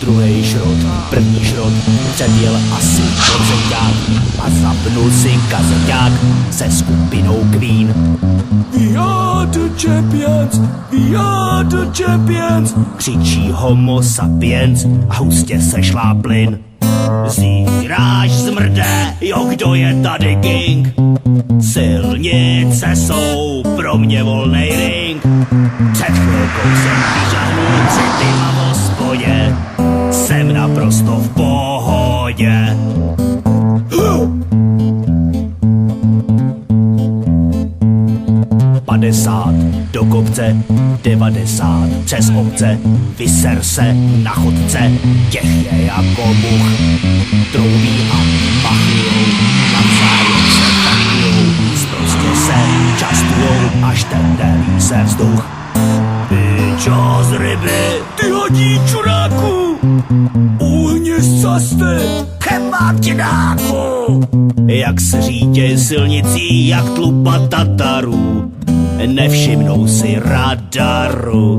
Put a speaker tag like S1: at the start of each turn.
S1: Druhý šrot, první šrot, předjel asi podřeťák a zapnul si kazeťák se skupinou Queen. We are the champions, we are the champions, křičí homo sapiens a hustě se šláplin. Zíráš zmrde, jo, kdo je tady king? Silnice jsou pro mě volnej ring. Před chvilkou jsem vyžahnul 3 piva v hospodě. Jsem naprosto v pohodě. 50 do kopce, 90 přes obce, vyser se na chodce, těch je jako much. Troubí a pachlujou, navzájem se pachlujou, prostě se častujou, až ten delí se vzduch. Pičo z ryby, ty hodí čuráku, uhni z cesty, kebab ti dáku. Jak se řítě silnicí, jak tlupa Tatarů, nevšimnou si radaru.